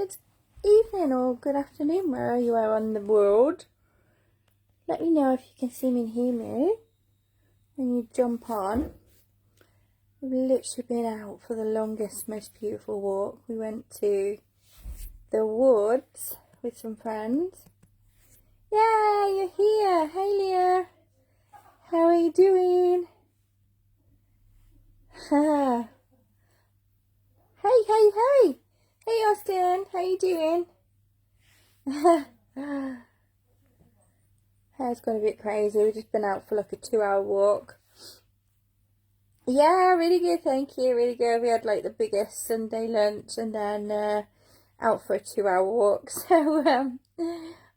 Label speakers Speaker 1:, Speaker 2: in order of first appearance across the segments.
Speaker 1: Good evening or good afternoon, wherever you are on the world. Let me know if you can see me and hear me when you jump on. We've literally been out for the longest, most beautiful walk. We went to the woods with some friends. Yeah, you're here. Hey, Leah. How are you doing? Hey, hey, hey. Hey, Austin. How you doing? Hair's gone a bit crazy. We've just been out for like a 2-hour walk. Yeah, really good, thank you. Really good. We had like the biggest Sunday lunch and then out for a 2-hour walk. So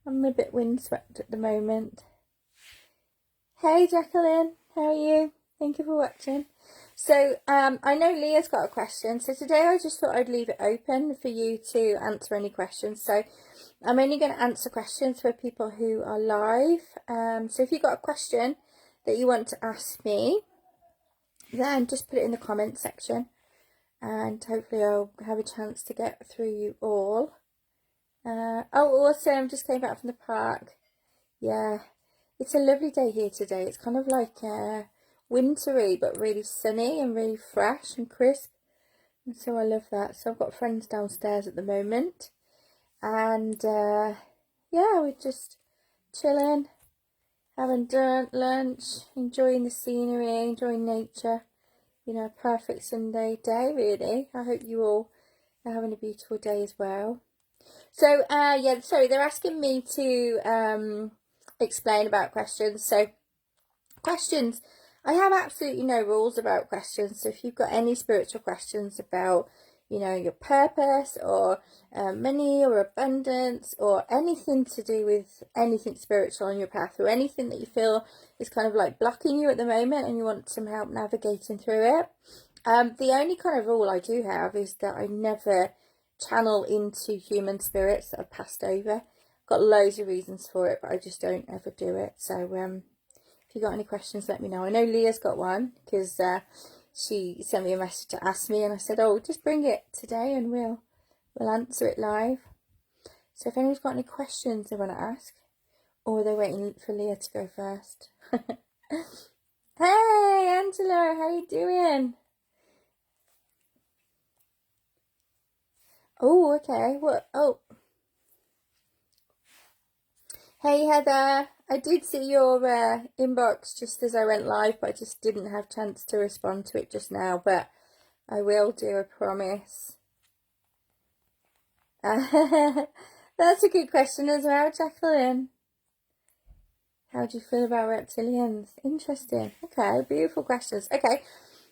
Speaker 1: I'm a bit windswept at the moment. Hey Jacqueline, how are you? Thank you for watching. So I know Leah's got a question. So today I just thought I'd leave it open for you to answer any questions. So I'm only going to answer questions for people who are live. So if you've got a question that you want to ask me, then just put it in the comments section and hopefully I'll have a chance to get through you all. Oh, awesome, just came back from the park. Yeah, it's a lovely day here today. It's kind of like wintry but really sunny and really fresh and crisp, and so I love that. So I've got friends downstairs at the moment and yeah, we're just chilling, having lunch, enjoying the scenery, enjoying nature. You know, a perfect Sunday day, really. I hope you all are having a beautiful day as well. So, yeah, sorry, they're asking me to explain about questions. So, questions. I have absolutely no rules about questions. So, if you've got any spiritual questions about, you know, your purpose or money or abundance or anything to do with anything spiritual on your path or anything that you feel is kind of like blocking you at the moment and you want some help navigating through it, the only kind of rule I do have is that I never channel into human spirits that have passed over. I've got loads of reasons for it, but I just don't ever do it. So if you got any questions, let me know. I know Leah's got one because she sent me a message to ask me and I said, oh, just bring it today and we'll answer it live. So if anyone's got any questions they want to ask, or they're waiting for Leah to go first. Hey Angela, how you doing? Oh, okay. What? Oh. Hey Heather, I did see your inbox just as I went live, but I just didn't have a chance to respond to it just now, but I will do, I promise. That's a good question as well, Jacqueline. How do you feel about reptilians? Interesting. Okay, beautiful questions. Okay,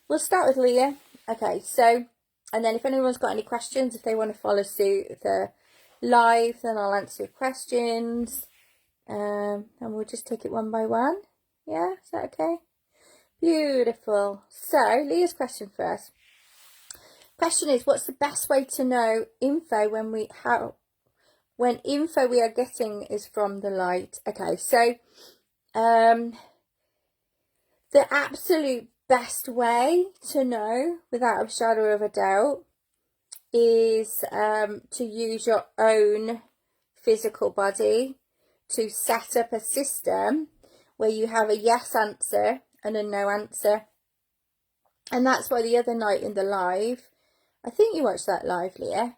Speaker 1: we'll start with Leah. Okay, so, and then if anyone's got any questions, if they want to follow suit with the live, then I'll answer your questions. And we'll just take it one by one. Yeah, is that okay? Beautiful. So, Leah's question first. Question is, what's the best way to know info when info we are getting is from the light? Okay, so the absolute best way to know without a shadow of a doubt is to use your own physical body to set up a system where you have a yes answer and a no answer. And that's why the other night in the live, I think you watched that live, Leah.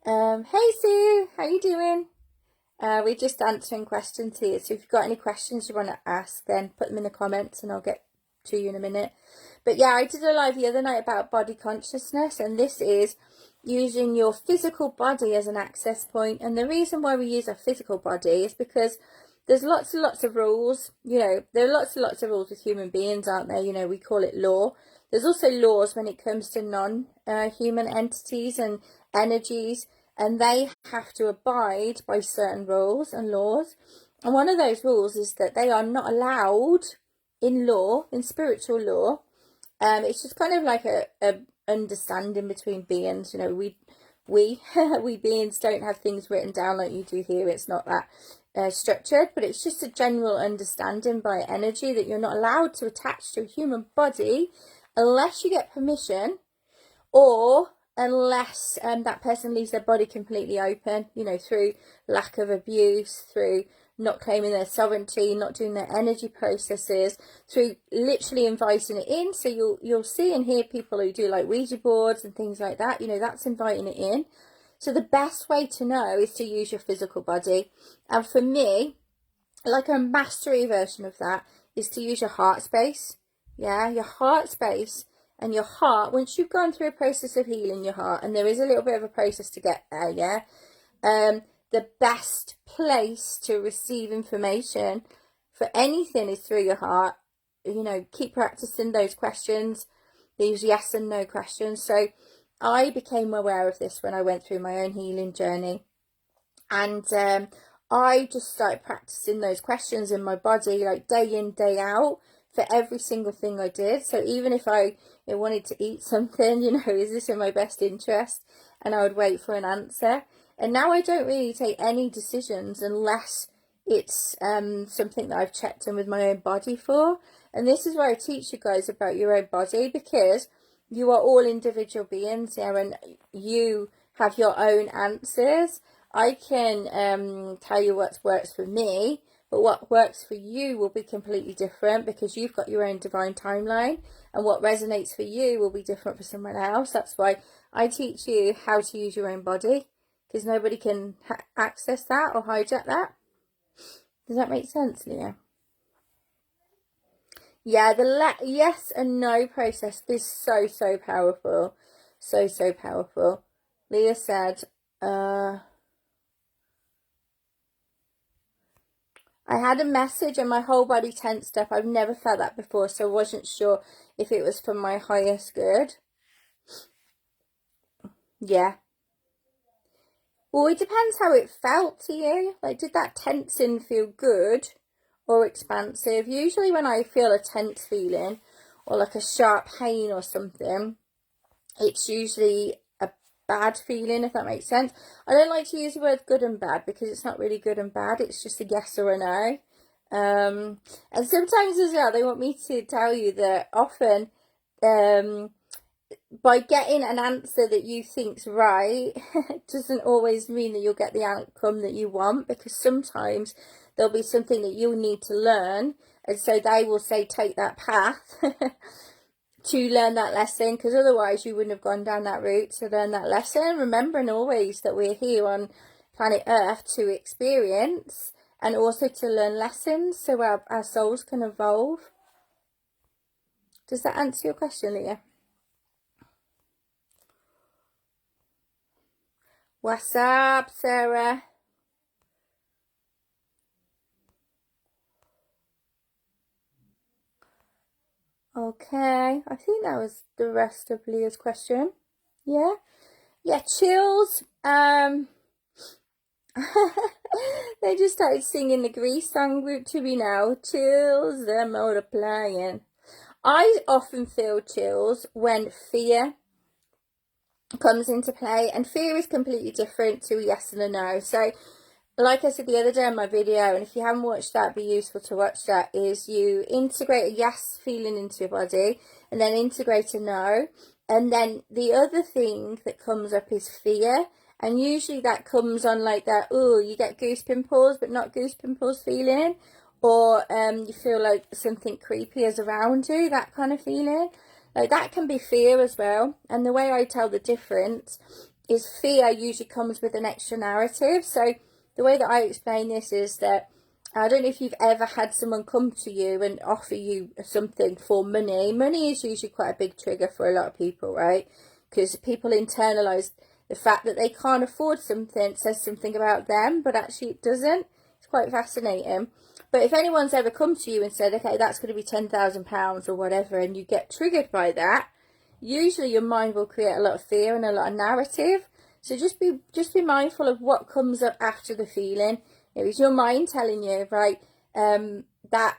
Speaker 1: Hey Sue, how you doing? We're just answering questions here. So if you've got any questions you want to ask, then put them in the comments and I'll get to you in a minute. But yeah, I did a live the other night about body consciousness, and this is using your physical body as an access point. And the reason why we use our physical body is because there's lots and lots of rules. You know, there are lots and lots of rules with human beings, aren't there? You know, we call it law. There's also laws when it comes to non-human entities and energies, and they have to abide by certain rules and laws. And one of those rules is that they are not allowed in law, in spiritual law. It's just kind of like a understanding between beings. You know, we beings don't have things written down like you do here. It's not that structured, but it's just a general understanding by energy that you're not allowed to attach to a human body unless you get permission, or unless that person leaves their body completely open, you know, through lack of abuse, through not claiming their sovereignty, not doing their energy processes, through literally inviting it in. So you'll see and hear people who do like Ouija boards and things like that, you know, that's inviting it in. So the best way to know is to use your physical body. And for me, like a mastery version of that is to use your heart space. Yeah, your heart space. And your heart, once you've gone through a process of healing your heart, and there is a little bit of a process to get there, yeah, the best place to receive information for anything is through your heart. You know, keep practicing those questions, these yes and no questions. So I became aware of this when I went through my own healing journey, and I just started practicing those questions in my body, like day in, day out, for every single thing I did. So even if I wanted to eat something, you know, is this in my best interest? And I would wait for an answer. And now I don't really take any decisions unless it's something that I've checked in with my own body for. And this is where I teach you guys about your own body, because you are all individual beings here, and you have your own answers. I can tell you what works for me, but what works for you will be completely different, because you've got your own divine timeline, and what resonates for you will be different for someone else. That's why I teach you how to use your own body, because nobody can access that or hijack that. Does that make sense, Leah? Yeah, the yes and no process is so powerful. So powerful. Leah said, I had a message and my whole body tensed up. I've never felt that before, so I wasn't sure if it was for my highest good. Yeah. Well, it depends how it felt to you. Like, did that tensing feel good or expansive? Usually when I feel a tense feeling or like a sharp pain or something, it's usually a bad feeling, if that makes sense. I don't like to use the word good and bad, because it's not really good and bad. It's just a yes or a no. And sometimes as well, they want me to tell you that often by getting an answer that you think's right doesn't always mean that you'll get the outcome that you want, because sometimes there'll be something that you'll need to learn, and so they will say take that path to learn that lesson, because otherwise you wouldn't have gone down that route to learn that lesson. Remembering always that we're here on planet Earth to experience and also to learn lessons, so our souls can evolve. Does that answer your question, Leah? What's up, Sarah? Okay, I think that was the rest of Leah's question. Yeah, chills. They just started singing the Grease song to me now. Chills, they're multiplying. I often feel chills when fear comes into play, and fear is completely different to a yes and a no. So like I said the other day on my video, and if you haven't watched that, it'd be useful to watch that, is you integrate a yes feeling into your body and then integrate a no, and then the other thing that comes up is fear. And usually that comes on like that, oh, you get goose pimples but not goose pimples feeling, or you feel like something creepy is around you, that kind of feeling. Like that can be fear as well. And the way I tell the difference is fear usually comes with an extra narrative. So the way that I explain this is that, I don't know if you've ever had someone come to you and offer you something for money. Money is usually quite a big trigger for a lot of people, right? Because people internalize the fact that they can't afford something. It says something about them, but actually it doesn't. It's quite fascinating. But if anyone's ever come to you and said, okay, that's going to be £10,000 or whatever, and you get triggered by that, usually your mind will create a lot of fear and a lot of narrative. So just be mindful of what comes up after the feeling. It was your mind telling you, right, that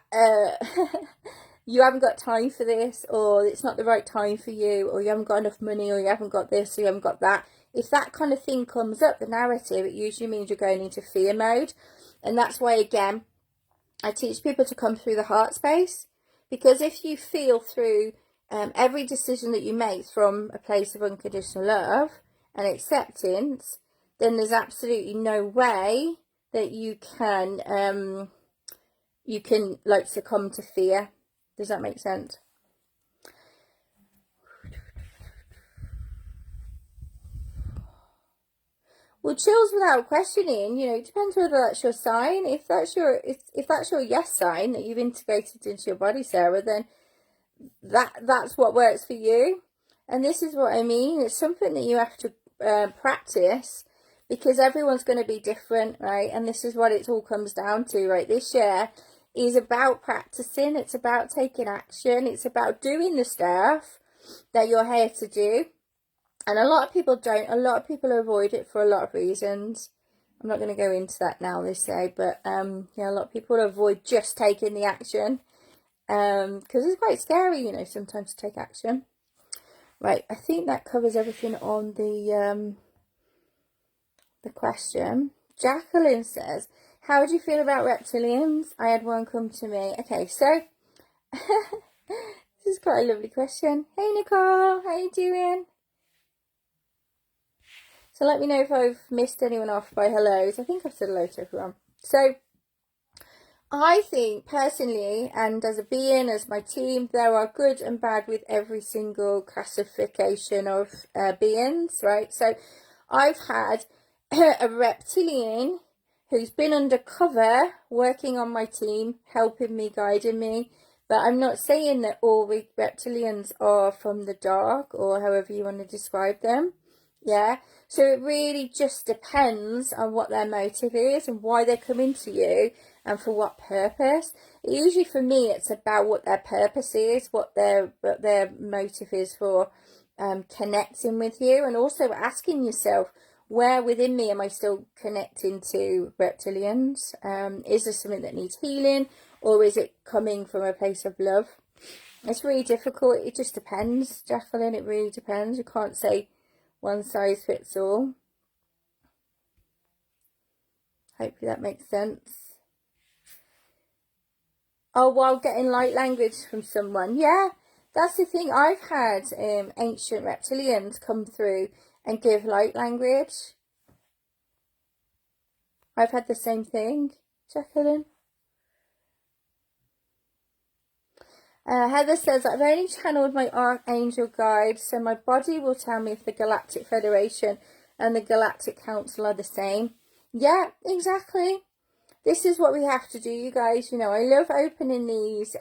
Speaker 1: you haven't got time for this, or it's not the right time for you, or you haven't got enough money, or you haven't got this, or you haven't got that. If that kind of thing comes up, the narrative, it usually means you're going into fear mode. And that's why, again, I teach people to come through the heart space, because if you feel through every decision that you make from a place of unconditional love and acceptance, then there's absolutely no way that you can like succumb to fear. Does that make sense? Well, chills without questioning, you know, it depends whether that's your sign. If that's your yes sign that you've integrated into your body, Sarah, then that's what works for you. And this is what I mean. It's something that you have to practice, because everyone's going to be different, right? And this is what it all comes down to, right? This year is about practicing. It's about taking action. It's about doing the stuff that you're here to do. And a lot of people don't. A lot of people avoid it for a lot of reasons. I'm not going to go into that now, they say. But yeah, a lot of people avoid just taking the action. Because it's quite scary, you know, sometimes to take action. Right, I think that covers everything on the question. Jacqueline says, how do you feel about reptilians? I had one come to me. Okay, so this is quite a lovely question. Hey Nicole, how you doing? So let me know if I've missed anyone off by hellos. I think I've said hello to everyone. So I think personally, and as a being, as my team, there are good and bad with every single classification of beings, right? So I've had a reptilian who's been undercover working on my team, helping me, guiding me. But I'm not saying that all reptilians are from the dark, or however you want to describe them. Yeah, so it really just depends on what their motive is and why they're coming to you and for what purpose. Usually for me, it's about what their purpose is, what their motive is for connecting with you, and also asking yourself, where within me am I still connecting to reptilians? Is there something that needs healing, or is it coming from a place of love? It's really difficult. It just depends, Jacqueline. It really depends. You can't say one size fits all. Hopefully that makes sense. Oh, while getting light language from someone. Yeah, that's the thing. I've had ancient reptilians come through and give light language. I've had the same thing, Jacqueline. Heather says, I've only channeled my archangel guide, so my body will tell me if the Galactic Federation and the Galactic Council are the same. Yeah, exactly. This is what we have to do, you guys. You know, I love opening these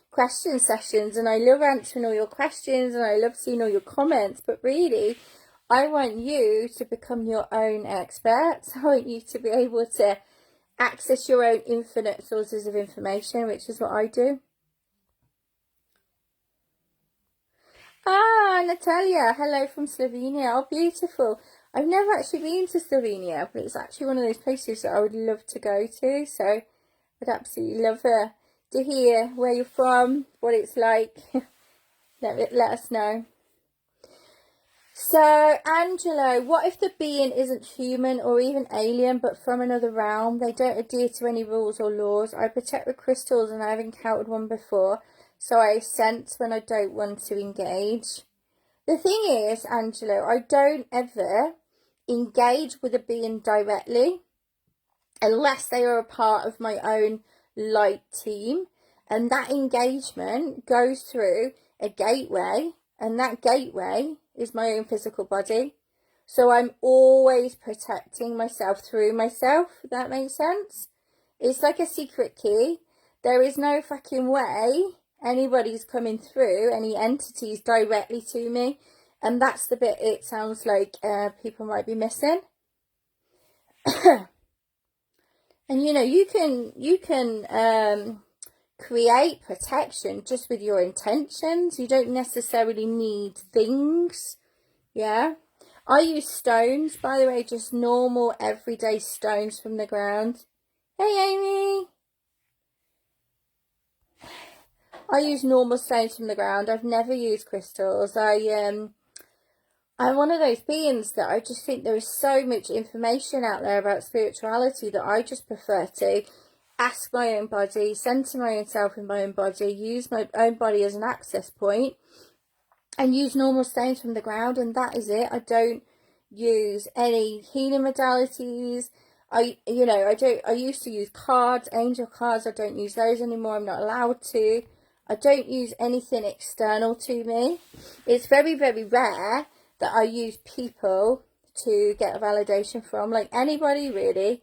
Speaker 1: question sessions, and I love answering all your questions, and I love seeing all your comments. But really, I want you to become your own expert. I want you to be able to access your own infinite sources of information, which is what I do. Ah, Natalia, hello from Slovenia. Oh, beautiful. I've never actually been to Slovenia, but it's actually one of those places that I would love to go to. So I'd absolutely love to hear where you're from, what it's like. let us know. So, Angelo, what if the being isn't human or even alien, but from another realm? They don't adhere to any rules or laws. I protect with crystals, and I've encountered one before. So I sense when I don't want to engage. The thing is, Angelo, I don't ever engage with a being directly unless they are a part of my own light team. And that engagement goes through a gateway, and that gateway is my own physical body. So I'm always protecting myself through myself, if that makes sense. It's like a secret key. There is no fucking way anybody's coming through, any entities directly to me, and that's the bit it sounds like people might be missing. And you know, you can create protection just with your intentions. You don't necessarily need things. Yeah, I use stones, by the way, just normal everyday stones from the ground. Hey Amy, I use normal stones from the ground. I've never used crystals. I'm one of those beings that I just think there is so much information out there about spirituality that I just prefer to ask my own body, center my own self in my own body, use my own body as an access point, and use normal stones from the ground, and that is it. I don't use any healing modalities. I used to use cards, angel cards. I don't use those anymore. I'm not allowed to. I don't use anything external to me. It's very, very rare that I use people to get a validation from, like anybody really.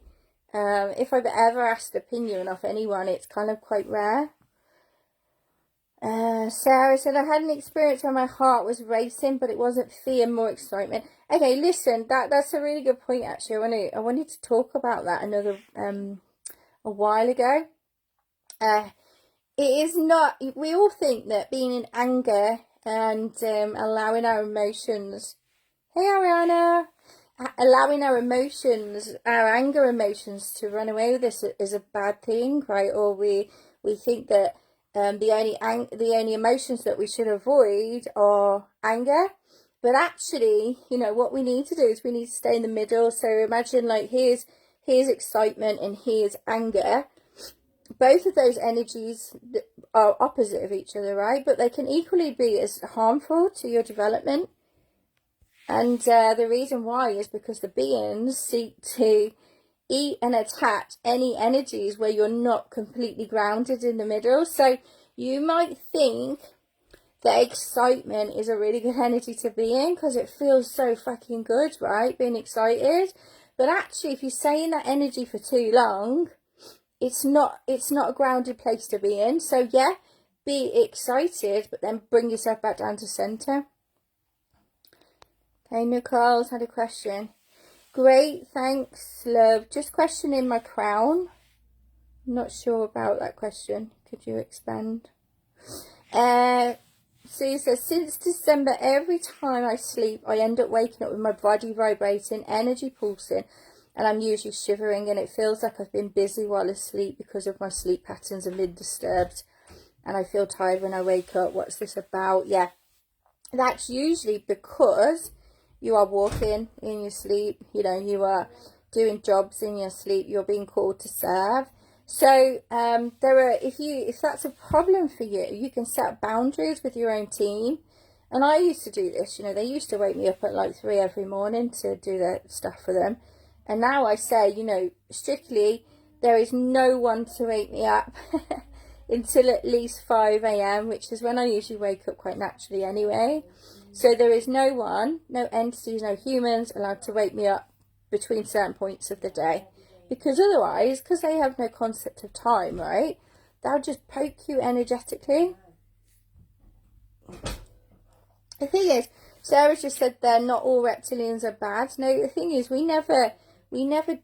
Speaker 1: If I've ever asked opinion off anyone, it's kind of quite rare. Sarah said, I had an experience where my heart was racing, but it wasn't fear, more excitement. Okay, listen, that's a really good point, actually. I wanted to talk about that a while ago. It is not, we all think that being in anger and allowing our emotions, hey Ariana, allowing our emotions, our anger emotions to run away with us is a bad thing, right? Or we think that the only emotions that we should avoid are anger. But actually, you know, what we need to do is we need to stay in the middle. So imagine, like, here's excitement and here's anger. Both of those energies are opposite of each other, right? But they can equally be as harmful to your development. And the reason why is because the beings seek to eat and attach any energies where you're not completely grounded in the middle. So you might think that excitement is a really good energy to be in because it feels so fucking good, right? Being excited. But actually, if you stay in that energy for too long, it's not a grounded place to be in. So yeah, be excited, but then bring yourself back down to center. Okay, Nicole's had a question. Great, thanks, love. Just questioning my crown. I'm not sure about that question. Could you expand? Sue says, since December, every time I sleep, I end up waking up with my body vibrating, energy pulsing, and I'm usually shivering, and it feels like I've been busy while asleep because of my sleep patterns have been disturbed, and I feel tired when I wake up. What's this about? Yeah, that's usually because you are walking in your sleep, you know, you are doing jobs in your sleep, you're being called to serve. So if that's a problem for you, you can set boundaries with your own team. And I used to do this, you know, they used to wake me up at like 3 every morning to do their stuff for them. And now I say, you know, strictly, there is no one to wake me up until at least 5 a.m, which is when I usually wake up quite naturally anyway. So there is no one, no entities, no humans allowed to wake me up between certain points of the day. Because otherwise, because they have no concept of time, right, they'll just poke you energetically. The thing is, Sarah just said there, not all reptilians are bad. No, the thing is, we never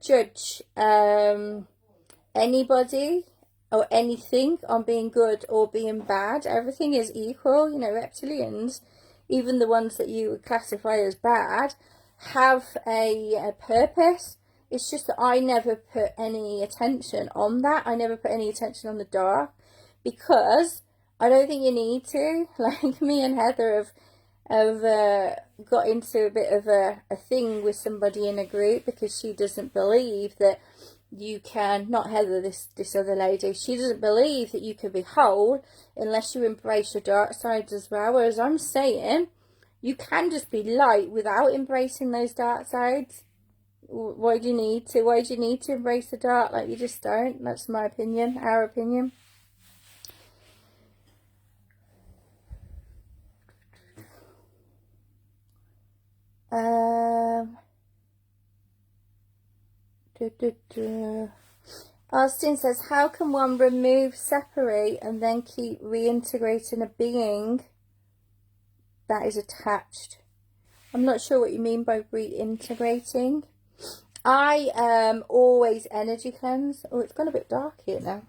Speaker 1: judge anybody or anything on being good or being bad. Everything is equal. You know, reptilians, even the ones that you would classify as bad, have a purpose. It's just that I never put any attention on that. I never put any attention on the dark because I don't think you need to. Like, me and Heather have got into a bit of a thing with somebody in a group because she doesn't believe that you can, not Heather, this other lady, she doesn't believe that you can be whole unless you embrace your dark sides as well. Whereas I'm saying you can just be light without embracing those dark sides. Why do you need to? Why do you need to embrace the dark? Like, you just don't. That's my opinion, our opinion. Austin says, how can one remove, separate, and then keep reintegrating a being that is attached? I'm not sure what you mean by reintegrating. I always energy cleanse. Oh, it's gone a bit dark here now.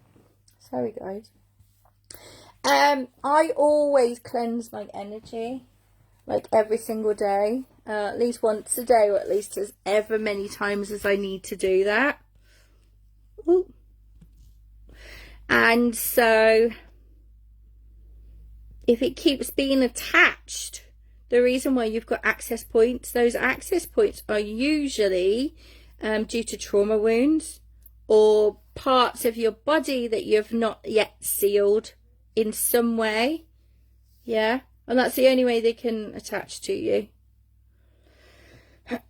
Speaker 1: Sorry, guys. I always cleanse my energy, like every single day, at least once a day, or at least as ever many times as I need to do that. Ooh. And so if it keeps being attached, the reason why you've got access points, those access points are usually due to trauma wounds or parts of your body that you've not yet sealed in some way. Yeah, and that's the only way they can attach to you.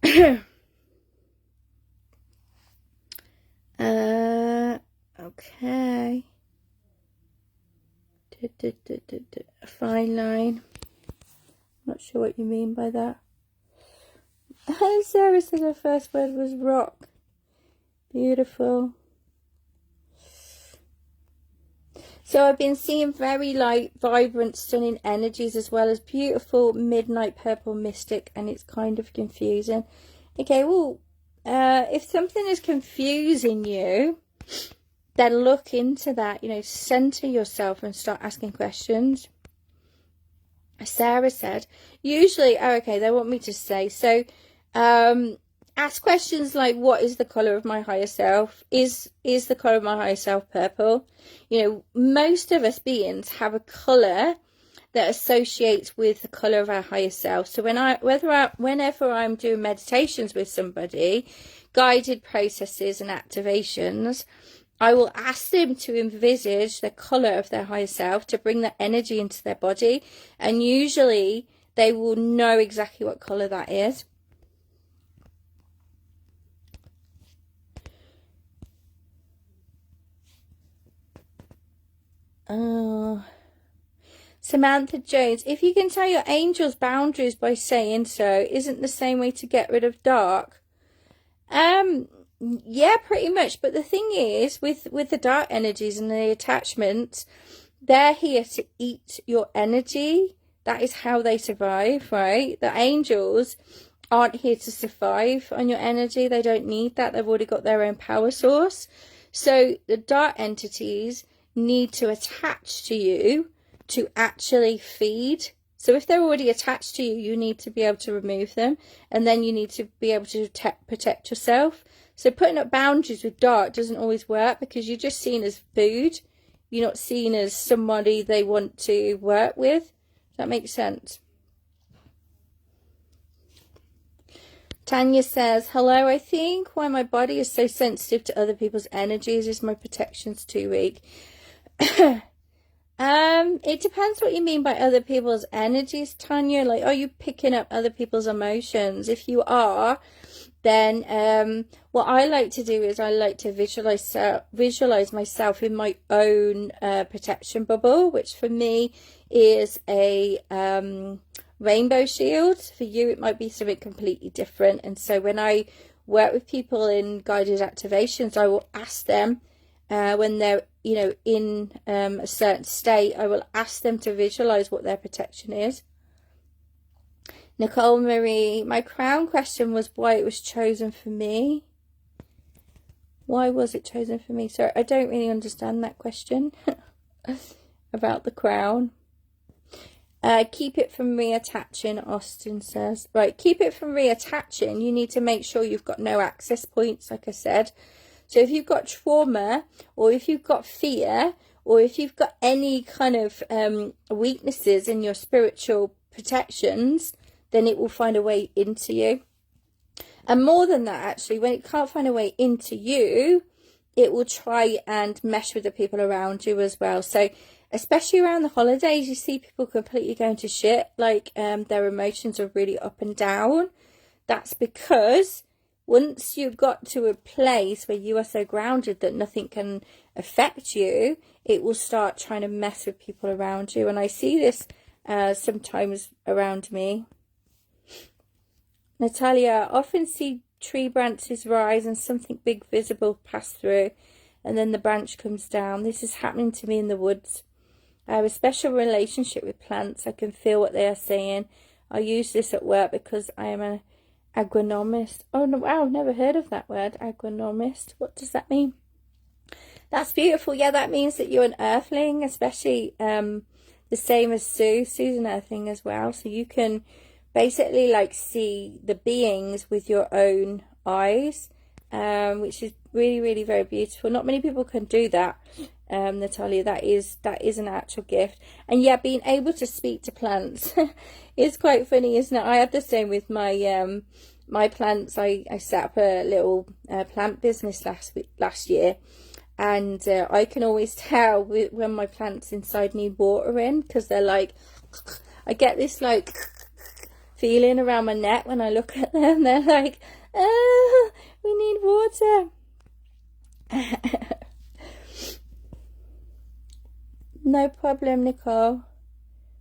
Speaker 1: Okay. A fine line. Not sure what you mean by that. Sarah said her first word was rock. Beautiful. So I've been seeing very light, vibrant, stunning energies, as well as beautiful midnight purple mystic, and it's kind of confusing. Okay, well, if something is confusing you, then look into that, center yourself and start asking questions. Sarah said, usually, okay, they want me to say, so ask questions like, what is the colour of my higher self? Is the colour of my higher self purple? Most of us beings have a colour that associates with the colour of our higher self. So whenever I'm doing meditations with somebody, guided processes and activations, I will ask them to envisage the colour of their higher self, to bring that energy into their body, and usually they will know exactly what colour that is. Oh, Samantha Jones, if you can tell your angels boundaries by saying so, isn't the same way to get rid of dark? Yeah, pretty much. But the thing is, with the dark energies and the attachments, they're here to eat your energy. That is how they survive, right? The angels aren't here to survive on your energy. They don't need that. They've already got their own power source. So the dark entities need to attach to you to actually feed. So if they're already attached to you, you need to be able to remove them, and then you need to be able to protect yourself. So putting up boundaries with dark doesn't always work, because you're just seen as food. You're not seen as somebody they want to work with. Does that make sense? Tanya says, hello, I think why my body is so sensitive to other people's energies is my protection's too weak. It depends what you mean by other people's energies, Tanya. Like, are you picking up other people's emotions? If you are, then what I like to do is I like to visualize myself in my own protection bubble, which for me is a rainbow shield. For you, it might be something completely different. And so when I work with people in guided activations, I will ask them when they're in a certain state, I will ask them to visualize what their protection is. Nicole Marie, my crown question was why it was chosen for me. Why was it chosen for me? Sorry, I don't really understand that question about the crown. Keep it from reattaching, Austin says. Right, keep it from reattaching. You need to make sure you've got no access points, like I said. So if you've got trauma, or if you've got fear, or if you've got any kind of weaknesses in your spiritual protections, then it will find a way into you. And more than that, actually, when it can't find a way into you, it will try and mesh with the people around you as well. So especially around the holidays, you see people completely going to shit, like their emotions are really up and down. That's because once you've got to a place where you are so grounded that nothing can affect you, it will start trying to mess with people around you. And I see this sometimes around me. Natalia, I often see tree branches rise and something big visible pass through, and then the branch comes down. This is happening to me in the woods. I have a special relationship with plants. I can feel what they are saying. I use this at work because I am an agronomist. Oh, no, wow, never heard of that word, agronomist. What does that mean? That's beautiful. Yeah, that means that you're an earthling, especially the same as Sue. Sue's an earthling as well. So you can basically like see the beings with your own eyes, which is really, really very beautiful. Not many people can do that, Natalia. That is an actual gift. And yeah, being able to speak to plants is quite funny, isn't it? I had the same with my my plants, I set up a little plant business last year, and I can always tell when my plants inside need watering, because they're like, I get this like feeling around my neck when I look at them. They're like, oh, we need water. No problem, Nicole.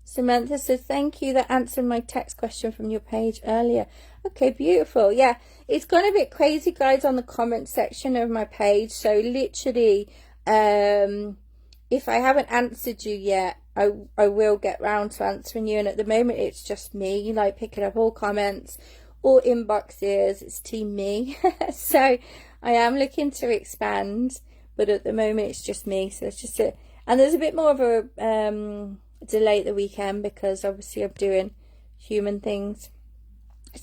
Speaker 1: Samantha says, thank you, that answered my text question from your page earlier. Okay, beautiful. Yeah, it's gone a bit crazy, guys, on the comment section of my page. So literally, if I haven't answered you yet, I will get round to answering you. And at the moment, it's just me, like picking up all comments, all inboxes. It's team me. So I am looking to expand, but at the moment, it's just me. So it's just and there's a bit more of a delay at the weekend, because obviously I'm doing human things.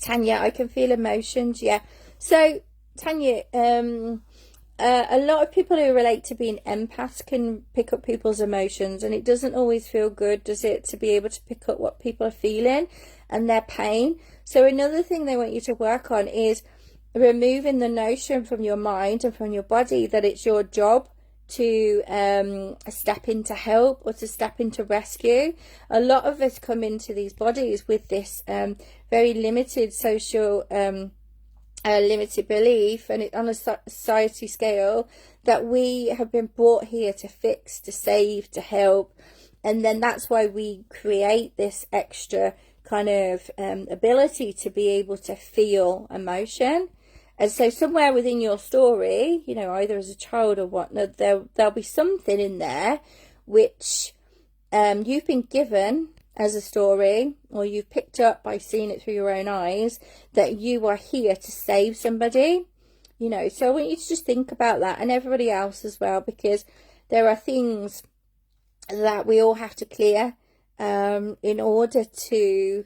Speaker 1: Tanya, I can feel emotions. Yeah. So Tanya, a lot of people who relate to being empaths can pick up people's emotions, and it doesn't always feel good, does it, to be able to pick up what people are feeling and their pain. So another thing they want you to work on is removing the notion from your mind and from your body that it's your job to step in to help or to step in to rescue. A lot of us come into these bodies with this very limited social limited belief, and on a society scale, that we have been brought here to fix, to save, to help. And then that's why we create this extra kind of ability to be able to feel emotion. And so somewhere within your story, you know, either as a child or whatnot, there'll be something in there which you've been given as a story, or you've picked up by seeing it through your own eyes, that you are here to save somebody, you know. So I want you to just think about that, and everybody else as well, because there are things that we all have to clear in order to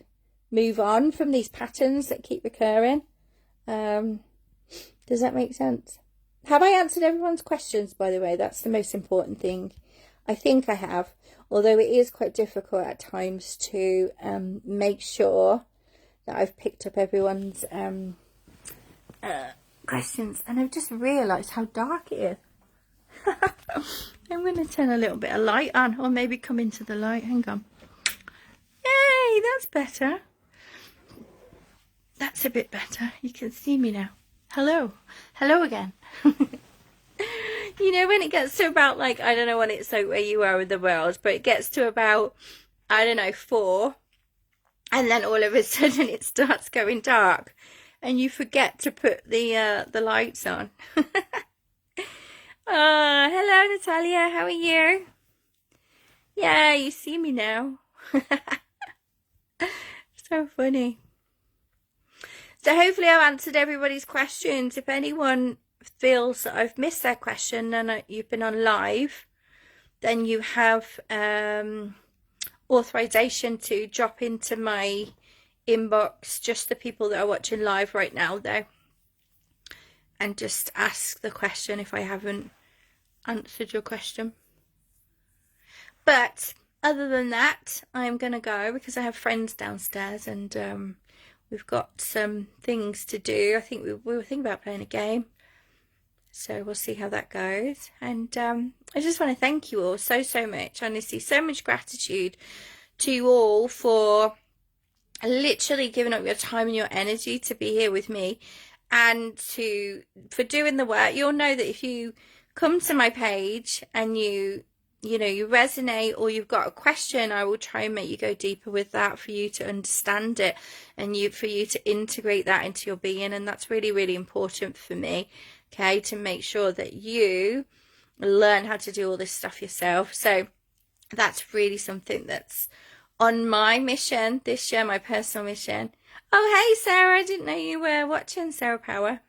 Speaker 1: move on from these patterns that keep recurring. Does that make sense? Have I answered everyone's questions, by the way? That's the most important thing. I think I have, although it is quite difficult at times to make sure that I've picked up everyone's questions. And I've just realised how dark it is. I'm going to turn a little bit of light on, or maybe come into the light. Hang on. Yay, that's better. That's a bit better. You can see me now. Hello. Hello again. You know, when it gets to about, like, I don't know when it's like where you are in the world, but it gets to about, I don't know, 4, and then all of a sudden it starts going dark, and you forget to put the lights on. Hello, Natalia. How are you? Yeah, you see me now. So funny. So hopefully I've answered everybody's questions. If anyone feels that I've missed their question and you've been on live, then you have authorization to drop into my inbox, just the people that are watching live right now though, and just ask the question if I haven't answered your question. But other than that, I'm gonna go because I have friends downstairs, and we've got some things to do. I think we were thinking about playing a game, so we'll see how that goes. And I just want to thank you all so much. Honestly, so much gratitude to you all for literally giving up your time and your energy to be here with me, and for doing the work. You'll know that if you come to my page and you resonate, or you've got a question, I will try and make you go deeper with that, for you to understand it, and for you to integrate that into your being. And that's really, really important for me, okay, to make sure that you learn how to do all this stuff yourself. So that's really something that's on my mission this year, my personal mission. Oh, hey, Sarah, I didn't know you were watching. Sarah Power.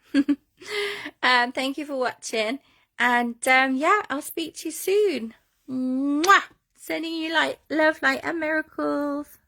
Speaker 1: Thank you for watching. And yeah, I'll speak to you soon. Mwah! Sending you love, light, and miracles.